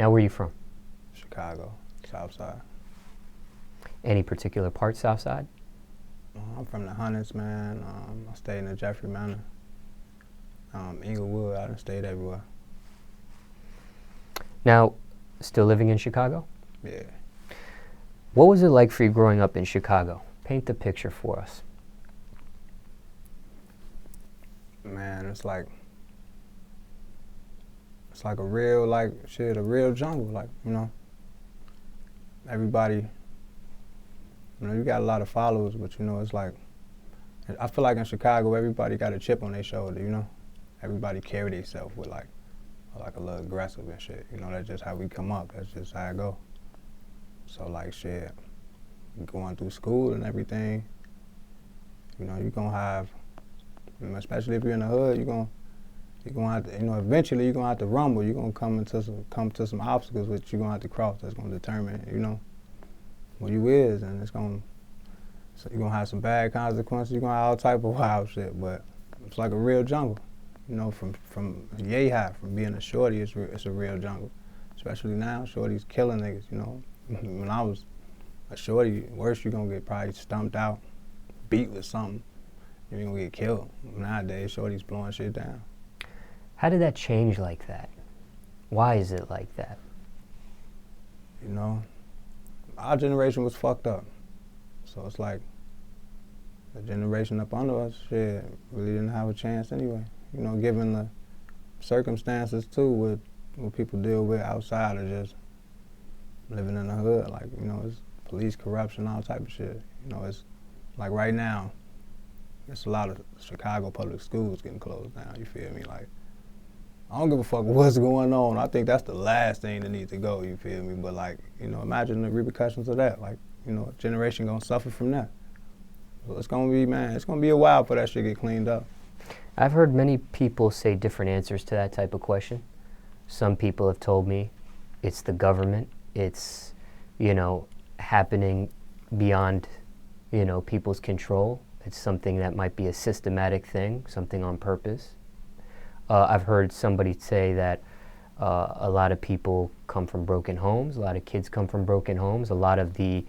Now, where are you from? Chicago, South Side. Any particular part, South Side? I'm from the Hunters, man. I stayed in the Jeffrey Manor. Inglewood, I done stayed everywhere. Now, still living in Chicago? Yeah. What was it like for you growing up in Chicago? Paint the picture for us. Man, it's like a real, like, shit, a real jungle, like, you know. Everybody, you know, you got a lot of followers, but, you know, it's like, I feel like in Chicago, everybody got a chip on their shoulder, you know. Everybody carry themselves with, like a little aggressive and shit. You know, that's just how we come up. That's just how it go. So, like, shit, going through school and everything, you know, you're going to have, you know, especially if you're in the hood, you're going to have to, you know, eventually you're going to have to rumble. You're going to come to some obstacles which you're going to have to cross that's going to determine, you know, what you is. And it's going to, so you're going to have some bad consequences. You're going to have all type of wild shit. But it's like a real jungle. You know, from yay high, from being a shorty, it's a real jungle. Especially now, shorty's killing niggas, you know. When I was a shorty, worse, you're going to get probably stumped out, beat with something. You're going to get killed. Nowadays, shorty's blowing shit down. How did that change like that? Why is it like that? You know, our generation was fucked up. So it's like the generation up under us, shit, really didn't have a chance anyway. You know, given the circumstances too, what people deal with outside of just living in the hood. Like, you know, it's police corruption, all type of shit. You know, it's like right now, it's a lot of Chicago public schools getting closed down, you feel me? Like, I don't give a fuck what's going on. I think that's the last thing that needs to go, you feel me? But like, you know, imagine the repercussions of that. Like, you know, a generation gonna suffer from that. So it's gonna be, man, it's gonna be a while for that shit to get cleaned up. I've heard many people say different answers to that type of question. Some people have told me it's the government. It's, you know, happening beyond, you know, people's control. It's something that might be a systematic thing, something on purpose. I've heard somebody say that a lot of people come from broken homes. A lot of kids come from broken homes. A lot of the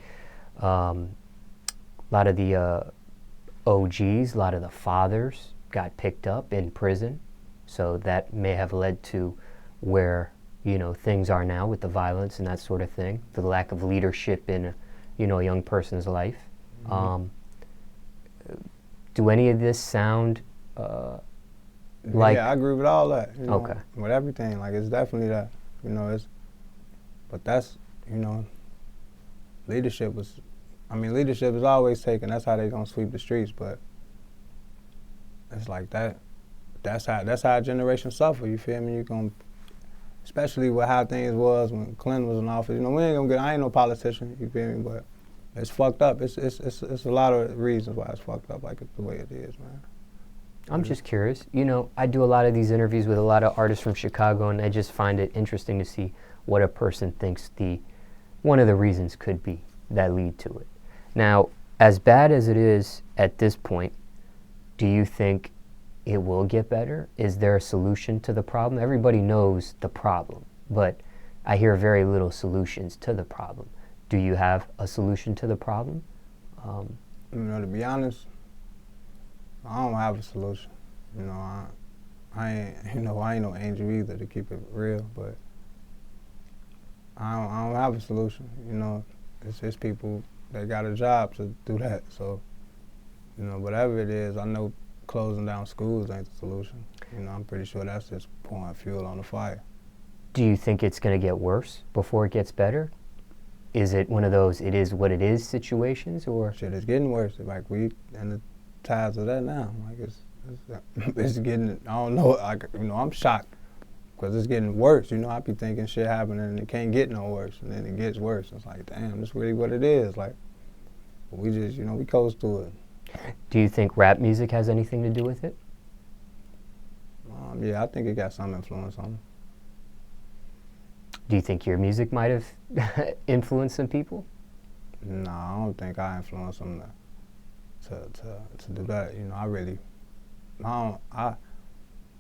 OGs, a lot of the fathers got picked up in prison, so that may have led to where, you know, things are now with the violence and that sort of thing, the lack of leadership in, you know, a young person's life. Mm-hmm. Do any of this sound like? Yeah, I agree with all that. You know, okay. With everything, like, it's definitely that. You know, but that's, you know, leadership is always taken. That's how they gonna sweep the streets, but it's like that. That's how a generation suffer. You feel me? You gonna, especially with how things was when Clinton was in office. You know, I ain't no politician. You feel me? But it's fucked up. It's a lot of reasons why it's fucked up, like the way it is, man. I'm just curious. You know, I do a lot of these interviews with a lot of artists from Chicago, and I just find it interesting to see what a person thinks one of the reasons could be that lead to it. Now, as bad as it is at this point, do you think it will get better? Is there a solution to the problem? Everybody knows the problem, but I hear very little solutions to the problem. Do you have a solution to the problem? You know, to be honest, I don't have a solution. You know, I ain't no angel either, to keep it real, but I don't have a solution. You know, it's just people that got a job to do that. So, you know, whatever it is, I know closing down schools ain't the solution. You know, I'm pretty sure that's just pouring fuel on the fire. Do you think it's going to get worse before it gets better? Is it one of those it is what it is situations, or? Shit, it's getting worse. Like, we in the ties of that now. Like, it's getting, I don't know, like, you know, I'm shocked because it's getting worse. You know, I be thinking shit happening and it can't get no worse, and then it gets worse. It's like, damn, this really what it is. Like, we just, you know, we coast to it. Do you think rap music has anything to do with it? Yeah, I think it got some influence on it. Do you think your music might have influenced some people? No, I don't think I influenced them to do that. You know,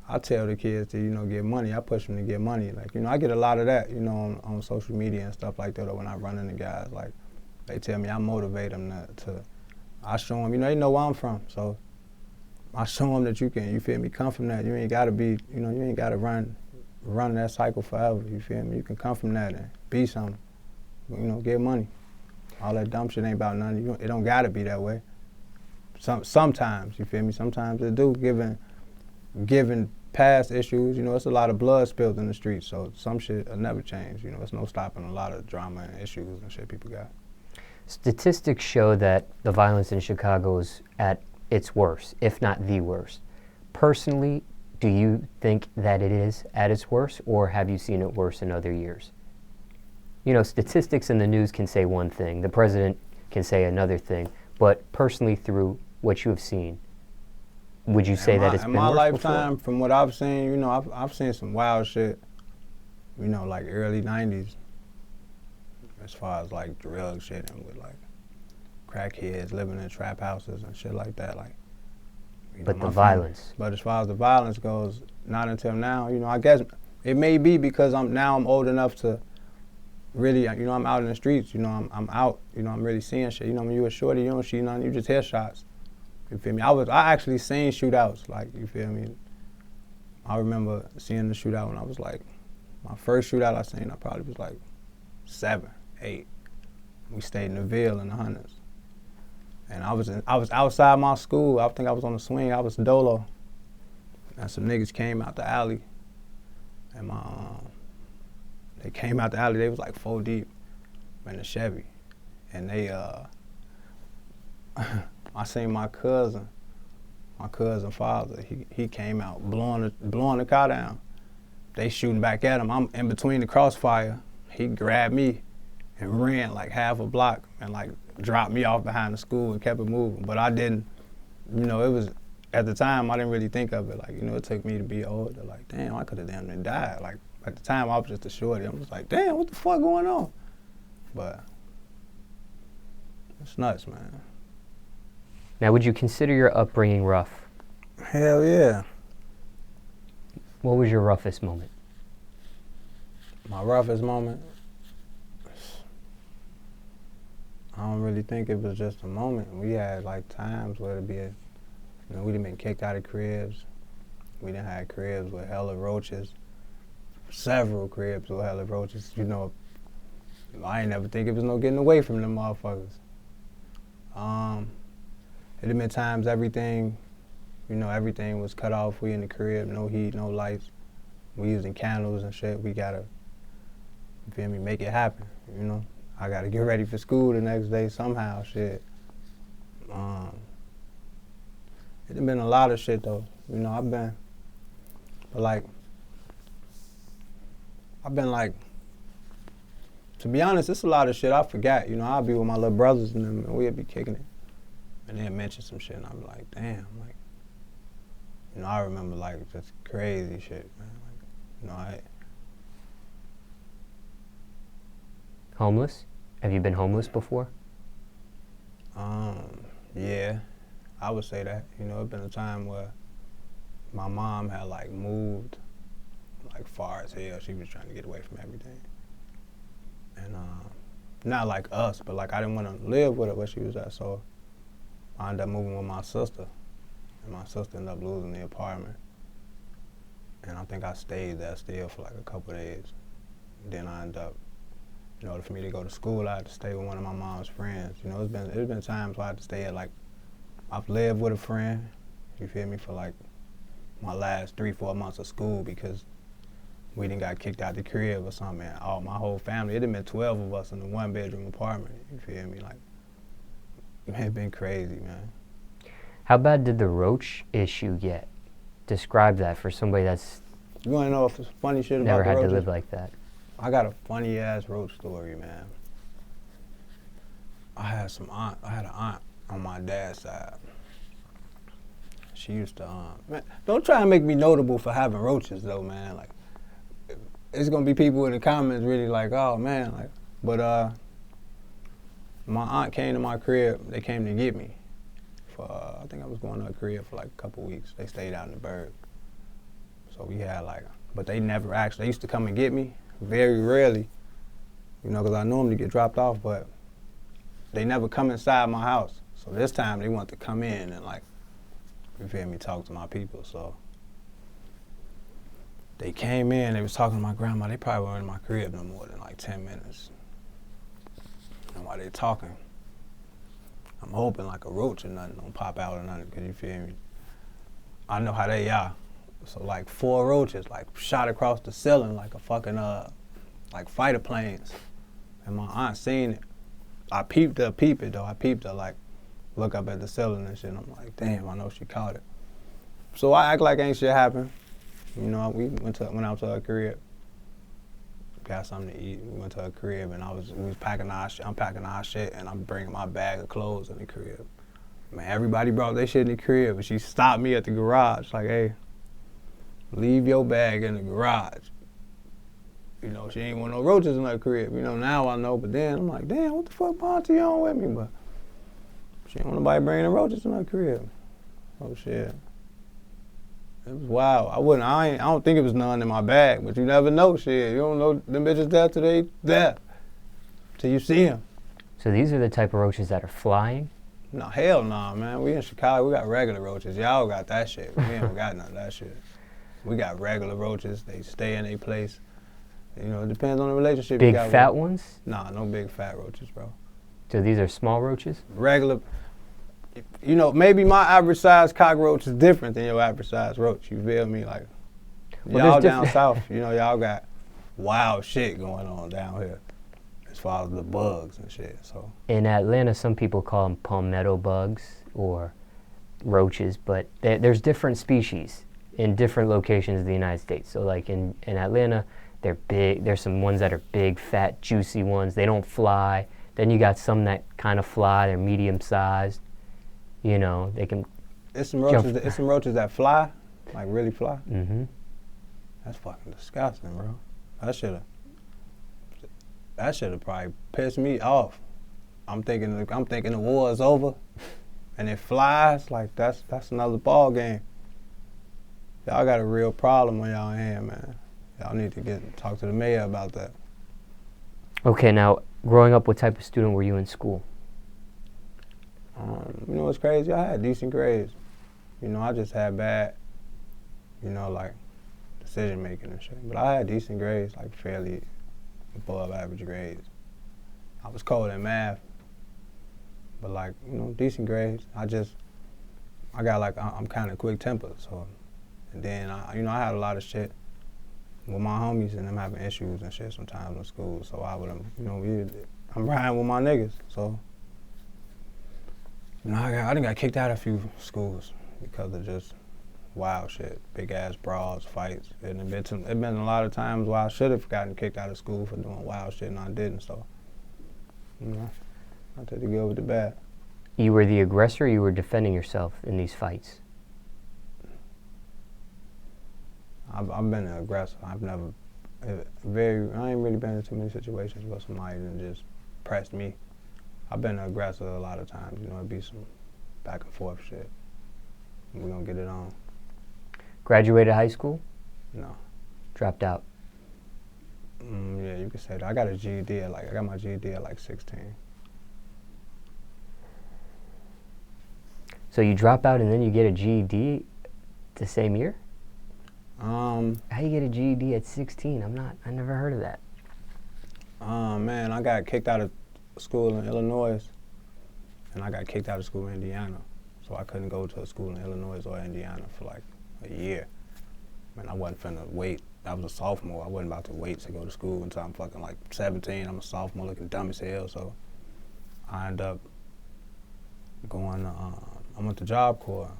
I tell the kids to, get money. I push them to get money. Like, I get a lot of that, on social media and stuff like that, or when I run into guys. Like, they tell me I motivate them I show them, they know where I'm from. So I show them that you feel me, come from that. You ain't got to be, you ain't got to run that cycle forever, you feel me? You can come from that and be something, get money. All that dumb shit ain't about nothing. It don't got to be that way. Sometimes, you feel me? Sometimes it do, given past issues, it's a lot of blood spilled in the streets, so some shit will never change, it's no stopping a lot of drama and issues and shit people got. Statistics show that the violence in Chicago is at its worst, if not the worst. Personally, do you think that it is at its worst, or have you seen it worse in other years? Statistics in the news can say one thing, the president can say another thing, but personally, through what you have seen, would you say that it's been worse in my lifetime, before? From what I've seen, I've seen some wild shit, like early 90s, as far as like drug shit and with like crackheads living in trap houses and shit like that. Like, but the violence. But as far as the violence goes, not until now. I guess it may be because I'm old enough to really, I'm out in the streets. I'm out. I'm really seeing shit. When you a shorty, you don't see nothing. You just hear shots. You feel me? I actually seen shootouts. Like, you feel me? I remember seeing the shootout when I was like, my first shootout I seen, I probably was like 7, 8. We stayed in the Ville in the Hunters. And I was outside my school. I think I was on the swing. I was dolo. And some niggas came out the alley. And they came out the alley. They was like 4 deep in the Chevy. And they, I seen my cousin father. He came out blowing the car down. They shooting back at him. I'm in between the crossfire. He grabbed me and ran like half a block and like dropped me off behind the school and kept it moving. But I didn't, it was, at the time, I didn't really think of it. Like, it took me to be older. Like, damn, I could have damn near died. Like, at the time, I was just a shorty. I was like, damn, what the fuck going on? But it's nuts, man. Now, would you consider your upbringing rough? Hell yeah. What was your roughest moment? My roughest moment? I don't really think it was just a moment. We had like times where it'd be, we done been kicked out of cribs. We done had cribs with hella roaches. Several cribs with hella roaches. I ain't never think it was no getting away from them motherfuckers. It had been times everything was cut off. We in the crib, no heat, no lights. We using candles and shit. We gotta, you feel me, make it happen, I gotta get ready for school the next day somehow, shit. It had been a lot of shit though. I've been like, to be honest, it's a lot of shit I forgot. I'll be with my little brothers and them and we'll be kicking it. And they'll mention some shit and I'm like, damn, like, I remember like just crazy shit, man. Homeless? Have you been homeless before? Yeah, I would say that. It's been a time where my mom had like moved like far as hell. She was trying to get away from everything. And not like us, but like I didn't want to live with her where she was at, so I ended up moving with my sister. And my sister ended up losing the apartment. And I think I stayed there still for like a couple of days. Then I ended up, in order for me to go to school, I had to stay with one of my mom's friends. It's been times where I had to stay at like, I've lived with a friend, you feel me, for like my last 3-4 months of school because we done got kicked out the crib or something, man. My whole family, it had been 12 of us in a 1-bedroom apartment, you feel me? Like, man, it been crazy, man. How bad did the roach issue get? Describe that for somebody that's You wanna know if it's funny shit about never the had roaches? to live like that. I got a funny ass roach story, man. I had an aunt on my dad's side. She used to, man, don't try and make me notable for having roaches though, man. Like, it's gonna be people in the comments really like, oh man, like, but my aunt came to my crib. They came to get me for, I think I was going to her crib for like a couple weeks. They stayed out in the burg. So we had like, but they never actually, they used to come and get me, very rarely, you know, because I normally get dropped off, but they never come inside my house. So this time they want to come in and like, you feel me, talk to my people. So they came in, they was talking to my grandma. They probably weren't in my crib no more than like 10 minutes. And while they talking, I'm hoping like a roach or nothing don't pop out or nothing, cause you feel me. I know how they are. So like 4 roaches like shot across the ceiling like a fucking like fighter planes. And my aunt seen it. I peeped her though. I peeped her like look up at the ceiling and shit. And I'm like, damn, I know she caught it. So I act like ain't shit happened. You know, we went out to her crib, got something to eat. We went to her crib and we was packing our shit. I'm packing our shit and I'm bringing my bag of clothes in the crib. Man, everybody brought their shit in the crib, but she stopped me at the garage like, hey, leave your bag in the garage. You know, she ain't want no roaches in her crib. You know, now I know, but then I'm like, damn, what the fuck Monty on with me? But she ain't want nobody bringing the roaches in her crib. Oh shit. It was wild. I don't think it was none in my bag, but you never know shit. You don't know them bitches there till they there. Till you see them. So these are the type of roaches that are flying? No, hell nah, man. We in Chicago, we got regular roaches. Y'all got that shit. We ain't got none of that shit. We got regular roaches. They stay in their place. You know, it depends on the relationship Big you got fat with. ones? Nah, no big fat roaches, bro. So these are small roaches? Regular. You know, maybe my average size cockroach is different than your average size roach. You feel me? Like, Well, y'all down south, you know, y'all got wild shit going on down here as far as the bugs and shit. So in Atlanta, some people call them palmetto bugs or roaches, but there's different species in different locations of the United States. So like in Atlanta, they're big. There's some ones that are big, fat, juicy ones. They don't fly. Then you got some that kind of fly. They're medium-sized. You know, they can. It's some roaches. It's some roaches that fly, like really fly. Mm-hmm. That's fucking disgusting, bro. That should've probably pissed me off. I'm thinking the war is over, and it flies. Like that's another ball game. Y'all got a real problem on y'all hand, man. Y'all need to talk to the mayor about that. Okay, now growing up, what type of student were you in school? You know what's crazy? I had decent grades. You know, I just had bad, you know, like decision making and shit. But I had decent grades, like fairly above average grades. I was cold in math, but like, you know, decent grades. I'm kind of quick tempered, so. And then, I had a lot of shit with my homies and them having issues and shit sometimes in school. So I would, you know, I'm riding with my niggas, so. You know, I done got kicked out of a few schools because of just wild shit, big ass brawls, fights. It been a lot of times where I should have gotten kicked out of school for doing wild shit and I didn't. So, you know, I took the good with the bad. You were the aggressor. Or you were defending yourself in these fights. I've been an aggressor. I ain't really been in too many situations where somebody done just pressed me. I've been an aggressor a lot of times. You know, it'd be some back and forth shit. We're gonna get it on. Graduated high school? No. Dropped out? Yeah, you could say that. I got my GED at like 16. So you drop out and then you get a GED the same year? How you get a GED at 16? I never heard of that. Man, I got kicked out of school in Illinois, and I got kicked out of school in Indiana. So I couldn't go to a school in Illinois or Indiana for like a year. Man, I wasn't finna wait. I was a sophomore. I wasn't about to wait to go to school until I'm fucking like 17. I'm a sophomore looking dumb as hell, so I ended up going, I went to Job Corps,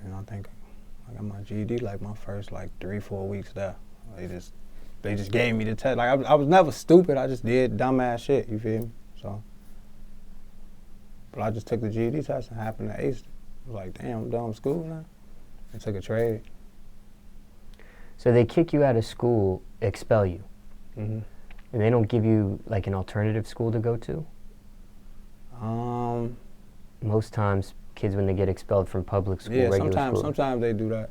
and I think I got my GED like my first like 3-4 weeks there. They just gave me the test. Like I was never stupid. I just did dumbass shit. You feel me? So, but I just took the GED test and happened to ace it. I was like, damn, I'm done with school now. I took a trade. So they kick you out of school, expel you, and they don't give you like an alternative school to go to? Um. Most times, kids when they get expelled from public school, regular school. Sometimes they do that.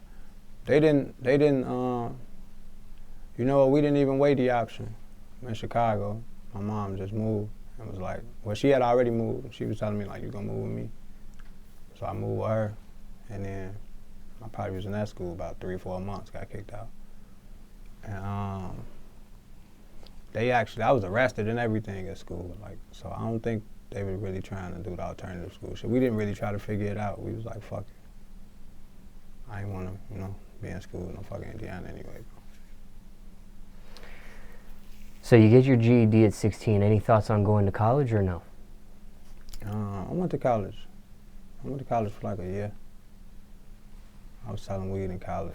They didn't, you know, we didn't even weigh the option. In Chicago, my mom just moved and was like, well, she had already moved. She was telling me, like, you gonna move with me? So I moved with her, and then I probably was in that school about 3 or 4 months, got kicked out. And I was arrested and everything at school. Like, so I don't think they were really trying to do the alternative school shit. We didn't really try to figure it out. We was like, fuck it. I didn't want to, you know, be in school in no fucking Indiana anyway, bro. So you get your GED at 16. Any thoughts on going to college or no? I went to college. I went to college for like a year. I was selling weed in college.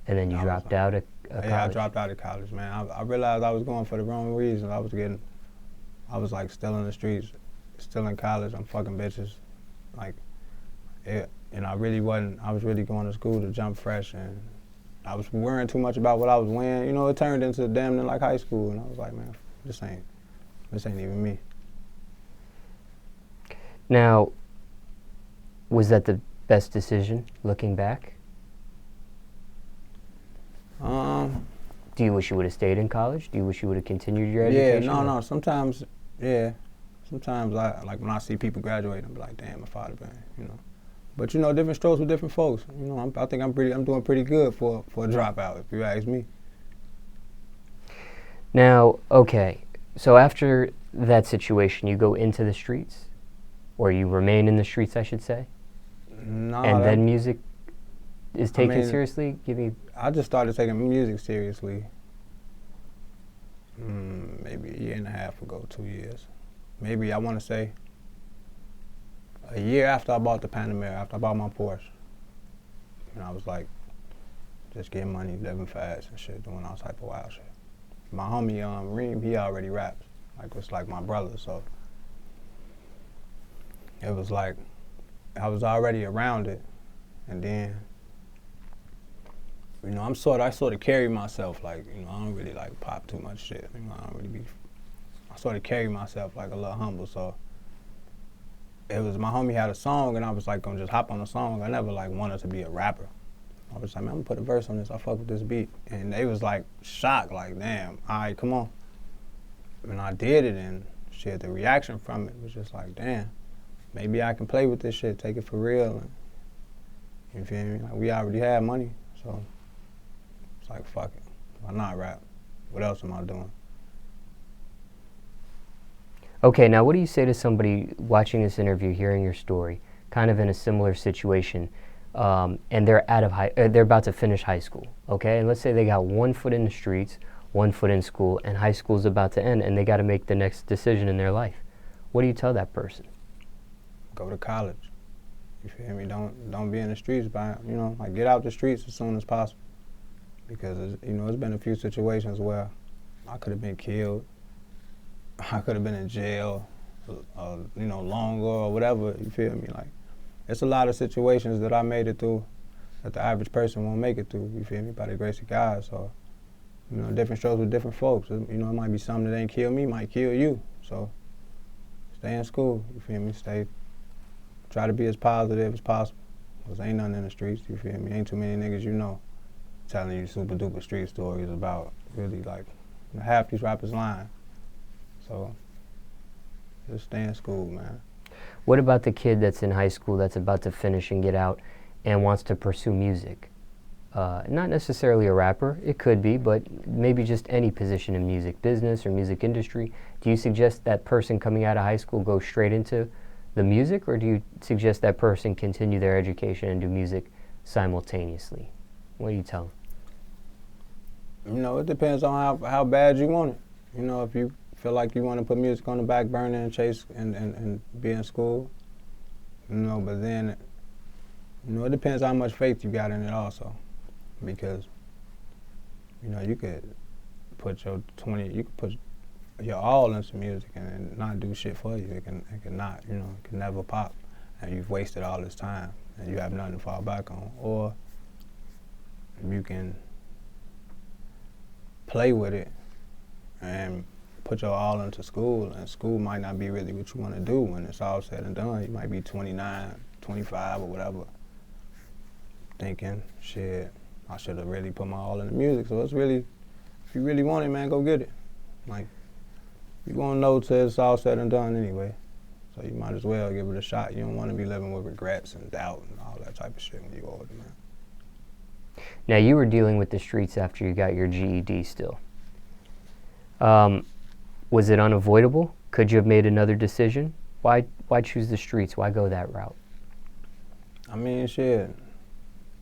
And then you dropped out of college? Yeah, I dropped out of college, man. I realized I was going for the wrong reason. I was like still in the streets, still in college. I'm fucking bitches. Like, and I was really going to school to jump fresh, and I was worrying too much about what I was wearing. You know, it turned into damn near like high school, and I was like, man, this ain't even me. Now, was that the best decision, looking back? Do you wish you would have stayed in college? Do you wish you would have continued your education? Yeah, no. Sometimes, yeah. Sometimes, like when I see people graduate, I'm like, damn, if I'd have been, you know. But you know, different strokes with different folks. You know, I think I'm doing pretty good for a dropout, if you ask me. Now, okay, so after that situation, you go into the streets, or you remain in the streets, I should say. No. And then music is taken seriously? I just started taking music seriously maybe a year and a half ago, 2 years. Maybe, I want to say, a year after I bought the Panamera, after I bought my Porsche. And I was like, just getting money, living fast and shit, doing all type of wild shit. My homie, Reem, he already raps. Like, it's like my brother, so it was like, I was already around it. And then, you know, I sort of carry myself like, you know, I don't really like pop too much shit. You know, I sort of carry myself like a little humble, so it was, my homie had a song and I was like gonna just hop on the song. I never like wanted to be a rapper. I was like, man, I'm gonna put a verse on this, I fuck with this beat. And they was like shocked, like, damn, all right, come on. And I did it, and shit, the reaction from it was just like, damn, maybe I can play with this shit, take it for real. And, you feel me? Like, we already had money, so it's like, fuck it. Why not rap? What else am I doing? Okay, now what do you say to somebody watching this interview, hearing your story, kind of in a similar situation, and they're they're about to finish high school, okay? And let's say they got 1 foot in the streets, 1 foot in school, and high school's about to end, and they got to make the next decision in their life. What do you tell that person? Go to college. You feel me? Don't be in the streets, you know, like, get out the streets as soon as possible. Because, you know, there's been a few situations where I could have been killed. I could have been in jail, you know, longer or whatever, you feel me? Like, it's a lot of situations that I made it through that the average person won't make it through, you feel me, by the grace of God. So, you know, different strokes with different folks. You know, it might be something that ain't kill me, might kill you. So, stay in school, you feel me? Try to be as positive as possible. Because ain't nothing in the streets, you feel me? Ain't too many niggas you know telling you super duper street stories about really, like, half these rappers lying. So, just stay in school, man. What about the kid that's in high school that's about to finish and get out and wants to pursue music? Not necessarily a rapper, it could be, but maybe just any position in music business or music industry. Do you suggest that person coming out of high school go straight into the music, or do you suggest that person continue their education and do music simultaneously? What do you tell them? You know, it depends on how bad you want it. You know, if you feel like you want to put music on the back burner and chase and be in school, you know, but then, you know, it depends how much faith you got in it also. Because, you know, you could put your all into music and not do shit for you. It can not, you know, it can never pop. And you've wasted all this time and you have nothing to fall back on. Or you can play with it and put your all into school, and school might not be really what you want to do when it's all said and done. You might be 29, 25 or whatever. thinking, shit, I should have really put my all in the music. So it's really, if you really want it, man, go get it. Like, you won't know till it's all said and done anyway. So you might as well give it a shot. You don't want to be living with regrets and doubt and all that type of shit when you're older, man. Now, you were dealing with the streets after you got your GED still. Was it unavoidable? Could you have made another decision? Why choose the streets? Why go that route? I mean, shit,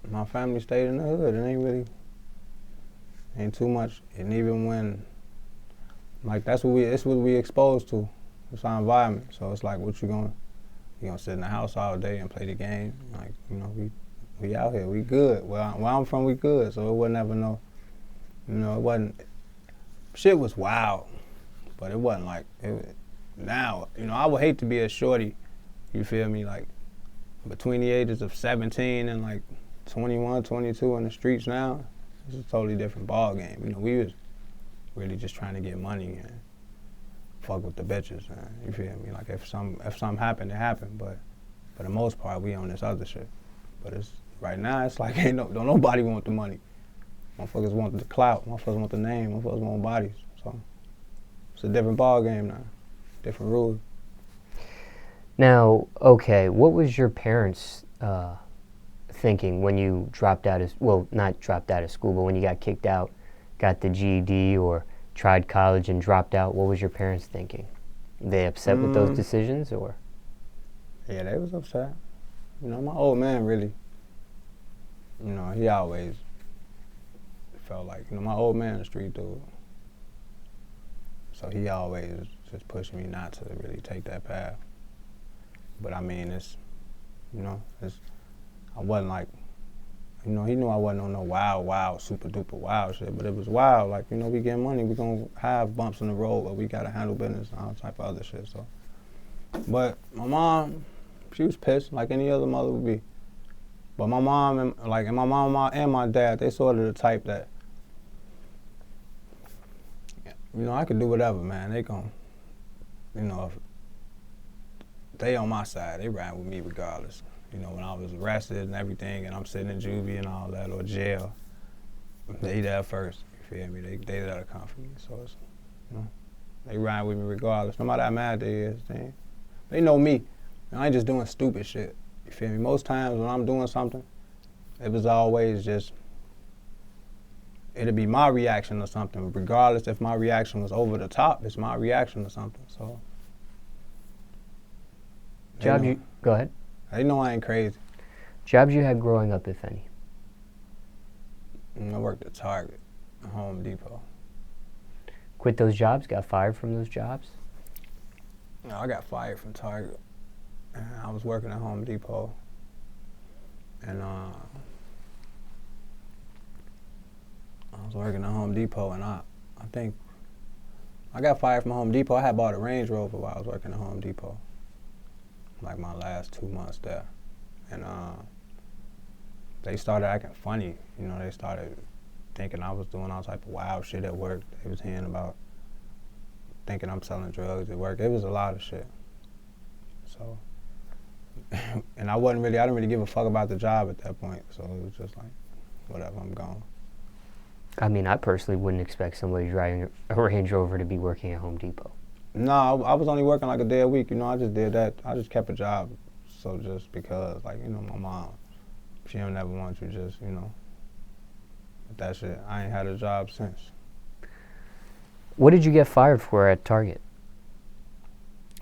my family stayed in the hood. It ain't too much. And even when, like, it's what we exposed to. It's our environment. So it's like, you gonna sit in the house all day and play the game? Like, you know, we out here, we good. Where I'm from, we good. So it wasn't ever it wasn't, shit was wild, but it wasn't like, now, you know, I would hate to be a shorty, you feel me, like, between the ages of 17 and like 21, 22 in the streets now. It's a totally different ball game. You know, we was really just trying to get money and fuck with the bitches, man. You feel me? Like, if something happened, it happened, but for the most part, we on this other shit. But right now, it's like, don't nobody want the money. Motherfuckers want the clout, motherfuckers want the name, motherfuckers want bodies. So it's a different ball game now, different rules. Now, okay, what was your parents thinking when you dropped out of, well, not dropped out of school, but when you got kicked out, got the GED or tried college and dropped out? What was your parents thinking? They upset with those decisions, or? Yeah, they was upset. You know, my old man really, you know, he always felt like, you know, my old man a street dude. So he always just pushed me not to really take that path. But I mean, I wasn't like, you know, he knew I wasn't on no wild, super duper wild shit, but it was wild. Like, you know, we get money, we gonna have bumps in the road, but we gotta handle business and all type of other shit, so. But my mom, she was pissed like any other mother would be. But my mom and my dad, they sort of the type that, you know, I could do whatever, man. They gon', you know, if they on my side, they ride with me regardless. You know, when I was arrested and everything, and I'm sitting in juvie and all that, or jail, they there first. You feel me? They there to come for me. So it's, you know, they ride with me regardless. No matter how mad they is, they know me. I ain't just doing stupid shit. You feel me? Most times when I'm doing something, it was always just, it'd be my reaction or something. Regardless if my reaction was over the top, it's my reaction or something. So. Go ahead. They know I ain't crazy. Jobs you had growing up, if any? I worked at Target, Home Depot. Quit those jobs? Got fired from those jobs? No, I got fired from Target. And I was working at Home Depot. And I was working at Home Depot, and I think I got fired from Home Depot. I had bought a Range Rover while I was working at Home Depot. Like my last 2 months there. And they started acting funny. You know, they started thinking I was doing all type of wild shit at work. They was hearing about thinking I'm selling drugs at work. It was a lot of shit. So, and I didn't really give a fuck about the job at that point. So it was just like, whatever, I'm gone. I mean, I personally wouldn't expect somebody driving a Range Rover to be working at Home Depot. No, I was only working like a day a week. You know, I just did that. I just kept a job. So just because, like, you know, my mom, she don't ever want you just, you know, with that shit. I ain't had a job since. What did you get fired for at Target?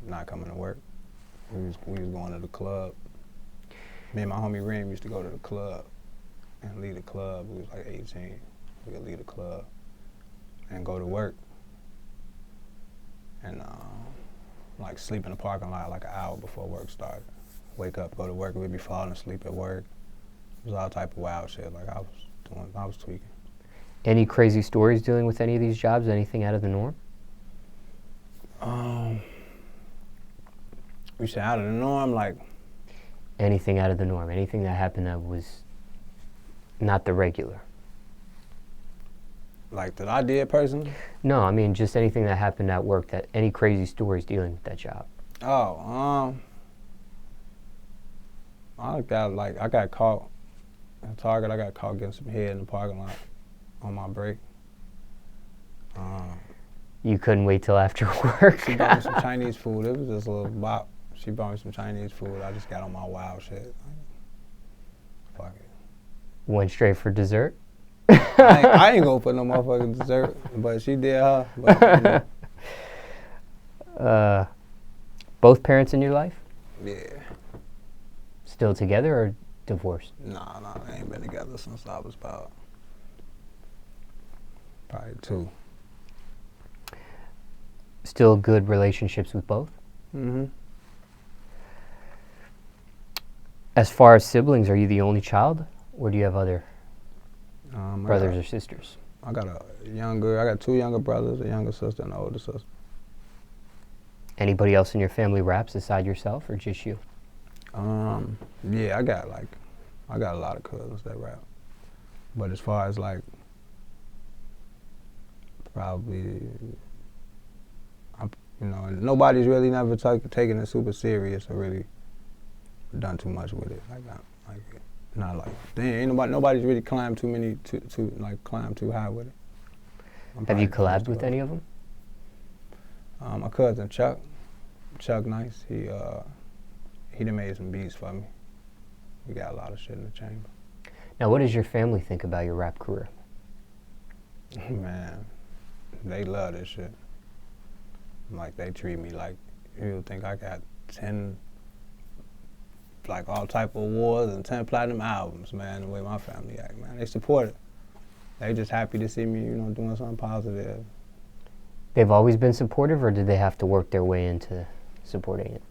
Not coming to work. We was going to the club. Me and my homie Reem used to go to the club and leave the club. We was like 18. We could leave the club and go to work. And like sleep in the parking lot like an hour before work started. Wake up, go to work, we'd be falling asleep at work. It was all type of wild shit like I was tweaking. Any crazy stories dealing with any of these jobs? Anything out of the norm? You say out of the norm, like? Anything out of the norm, anything that happened that was not the regular. Like that I did personally? No, I mean just anything that happened at work, that any crazy stories dealing with that job. Oh, I got caught At Target, I got caught getting some head in the parking lot on my break. You couldn't wait till after work. She bought me some Chinese food. It was just a little bop. She bought me some Chinese food. I just got on my wild shit. Fuck it. Went straight for dessert? I ain't go for no motherfucking dessert, but she did her. But, you know. Both parents in your life? Yeah. Still together or divorced? Nah, they ain't been together since I was about probably 2. Still good relationships with both? Mm-hmm. As far as siblings, are you the only child, or do you have other brothers or sisters? I got 2 younger brothers, a younger sister, and an older sister. Anybody else in your family raps aside yourself, or just you? Yeah, I got a lot of cousins that rap. But as far as like, probably, nobody's really never taken it super serious or really done too much with it. Nobody's really climbed climbed too high with it. Have you collabed with any of them? My cousin Chuck Nice, he done made some beats for me. We got a lot of shit in the chamber. Now, what does your family think about your rap career? Man, they love this shit. Like, they treat me like, you'll think I got 10, like, all type of awards and 10 platinum albums, man, the way my family act, man. They support it. They just happy to see me, doing something positive. They've always been supportive, or did they have to work their way into supporting it?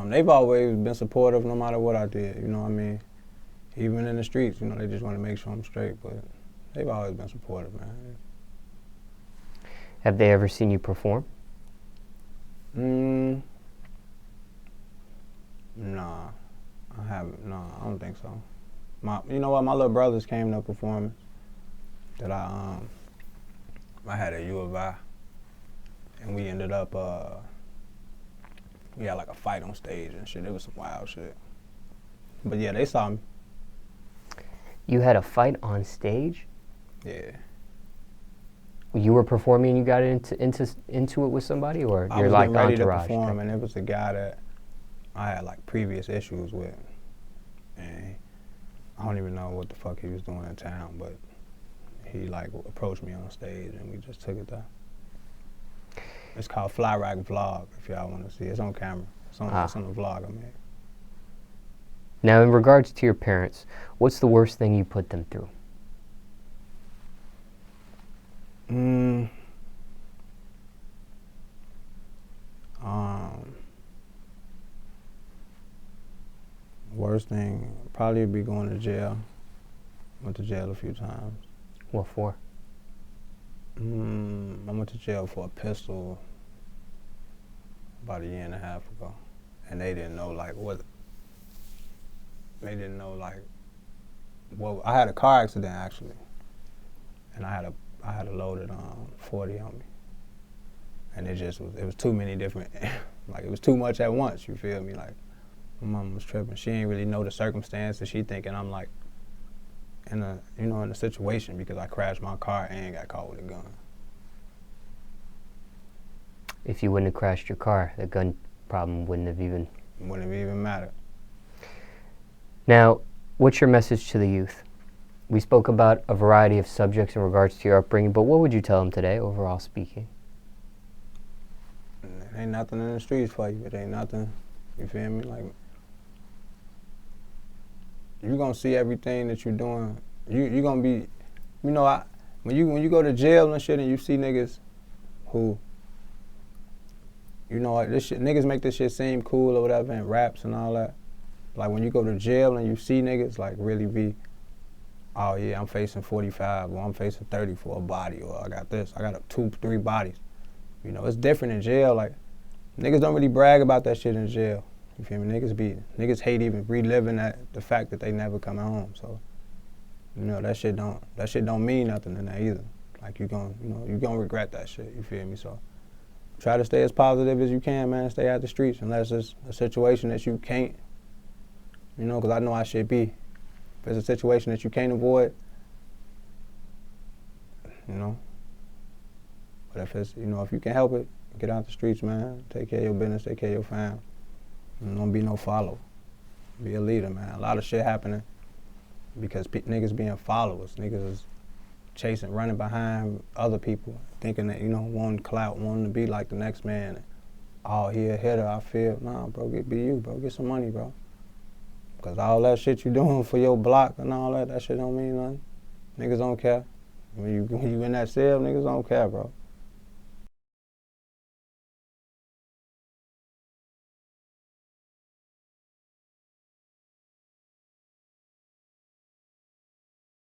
They've always been supportive no matter what I did, you know what I mean? Even in the streets, they just want to make sure I'm straight, but they've always been supportive, man. Have they ever seen you perform? Nah, I haven't. No, I don't think so. You know what? My little brothers came to a performance that I had at U of I, and we ended up we had like a fight on stage and shit. It was some wild shit. But yeah, they saw me. You had a fight on stage? Yeah. You were performing and you got into it with somebody, or you're like entourage? I was getting ready to perform, and it was a guy that I had like previous issues with, and I don't even know what the fuck he was doing in town, but he like approached me on stage and we just took it there. It's called Fly Rack Vlog, if y'all want to see. It's on camera. It's on the vlog I made. Now, in regards to your parents, what's the worst thing you put them through? Worst thing probably would be going to jail. Went to jail a few times. What for? I went to jail for a pistol about 1.5 years ago, and they didn't know like what. They didn't know like. Well, I had a car accident actually, and I had a loaded 40 on me, and it was too many different, like it was too much at once. You feel me? Like my mom was tripping. She didn't really know the circumstances. She thinking I'm like in a situation because I crashed my car and got caught with a gun. If you wouldn't have crashed your car, the gun problem wouldn't have even mattered. Now, what's your message to the youth? We spoke about a variety of subjects in regards to your upbringing, but what would you tell them today, overall speaking? It ain't nothing in the streets for you. It ain't nothing. You feel me? Like, you're gonna see everything that you're doing. You're gonna be, when you go to jail and shit, and you see niggas who, this shit, niggas make this shit seem cool or whatever, and raps and all that. Like when you go to jail and you see niggas like really be, oh yeah, I'm facing 45 or I'm facing 30 for a body, or I got 2-3 bodies. It's different in jail. Like niggas don't really brag about that shit in jail. You feel me? Niggas hate even reliving the fact that they never come home. So, that shit don't mean nothing in that either. Like you gonna regret that shit. You feel me? So try to stay as positive as you can, man. Stay out the streets unless it's a situation that you can't. Because I know I should be. If it's a situation that you can't avoid, you know. But if it's, you know, if you can help it, get out the streets, man. Take care of your business, take care of your fam. And don't be no follower. Be a leader, man. A lot of shit happening because niggas being followers. Niggas is chasing, running behind other people, thinking that, you know, wanting clout, wanting to be like the next man. Oh, he a hitter, I feel. Nah, bro, be you, bro. Get some money, bro. Because all that shit you doing for your block and all that shit don't mean nothing. Niggas don't care. When you in that cell, niggas don't care, bro.